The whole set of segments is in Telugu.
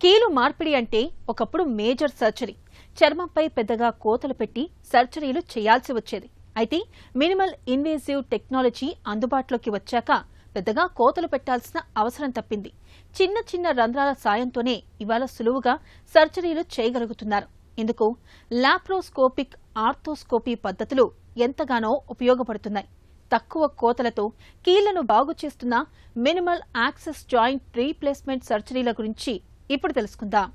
కీలు మార్పిడి అంటే ఒకప్పుడు మేజర్ సర్జరీ. చర్మంపై పెద్దగా కోతలు పెట్టి సర్జరీలు చేయాల్సి వచ్చేది. అయితే మినిమల్ ఇన్వేసివ్ టెక్నాలజీ అందుబాటులోకి వచ్చాక పెద్దగా కోతలు పెట్టాల్సిన అవసరం తప్పింది. చిన్న చిన్న రంధ్రాల సాయంతోనే ఇవాళ సులువుగా సర్జరీలు చేయగలుగుతున్నారు. ఇందుకు లాప్రోస్కోపిక్ ఆర్థోస్కోపీ పద్ధతులు ఎంతగానో ఉపయోగపడుతున్నాయి. తక్కువ కోతలతో కీళ్లను బాగు చేస్తున్న మినిమల్ యాక్సెస్ జాయింట్ రీప్లేస్మెంట్ సర్జరీల గురించి ఇప్పుడు తెలుసుకుందాం.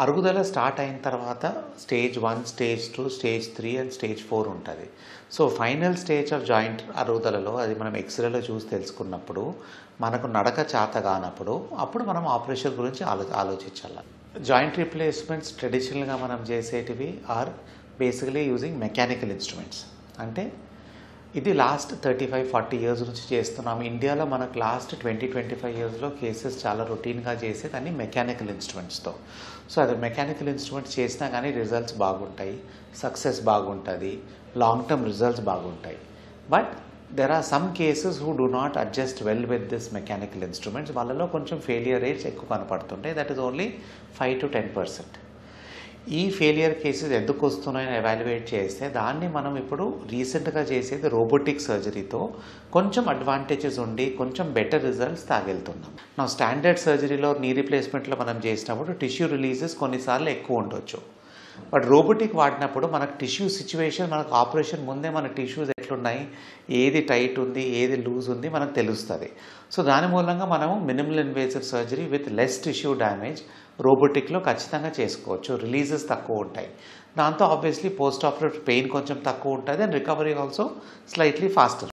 అరుగుదల స్టార్ట్ అయిన తర్వాత stage 1, stage 2, stage 3 and stage 4 ఉంటుంది. So final stage of joint అరుగుదలలో అది మనం ఎక్స్రేలో చూసి తెలుసుకున్నప్పుడు మనకు నడక చేత కానప్పుడు అప్పుడు మనం ఆపరేషన్ గురించి ఆలోచించాలి. జాయింట్ రీప్లేస్మెంట్స్ ట్రెడిషనల్గా మనం చేసేటివి are basically using mechanical instruments. అంటే ఇది లాస్ట్ 35-40 ఇయర్స్ నుంచి చేస్తున్నాము. ఇండియాలో మనకు లాస్ట్ 20-25 ఇయర్స్లో కేసెస్ చాలా రొటీన్గా చేసేది అన్ని మెకానికల్ ఇన్స్ట్రుమెంట్స్తో. సో అది మెకానికల్ ఇన్స్ట్రుమెంట్స్ చేసినా కానీ రిజల్ట్స్ బాగుంటాయి, సక్సెస్ బాగుంటుంది, లాంగ్ టర్మ్ రిజల్ట్స్ బాగుంటాయి. But there are some cases who do not adjust well with this mechanical instruments. వాళ్ళలో కొంచెం ఫెయిలియర్ రేట్స్ ఎక్కువ కనపడుతుంటాయి. That is only 5-10%. ఈ ఫెయిలియర్ కేసెస్ ఎందుకు వస్తున్నాయని ఎవాల్యుయేట్ చేస్తే దాన్ని మనం ఇప్పుడు రీసెంట్గా చేసేది రోబోటిక్ సర్జరీతో కొంచెం అడ్వాంటేజెస్ ఉండి కొంచెం బెటర్ రిజల్ట్స్ తాగెళ్తున్నాం. నా స్టాండర్డ్ సర్జరీలో నీ రీప్లేస్మెంట్లో మనం చేసినప్పుడు టిష్యూ రిలీజెస్ కొన్నిసార్లు ఎక్కువ ఉండొచ్చు. బట్ రోబోటిక్ వాడినప్పుడు మనకు టిష్యూ సిచ్యువేషన్, మనకు ఆపరేషన్ ముందే మన టిష్యూస్ ఎట్లున్నాయి, ఏది టైట్ ఉంది, ఏది లూజ్ ఉంది మనకు తెలుస్తుంది. సో దాని మూలంగా మనము minimal invasive surgery with less tissue damage రోబోటిక్లో ఖచ్చితంగా చేసుకోవచ్చు. రిలీజెస్ తక్కువ ఉంటాయి. దాంతో ఆబ్వియస్లీ పోస్ట్ ఆపరేటివ్ పెయిన్ కొంచెం తక్కువ ఉంటుంది and recovery also slightly faster.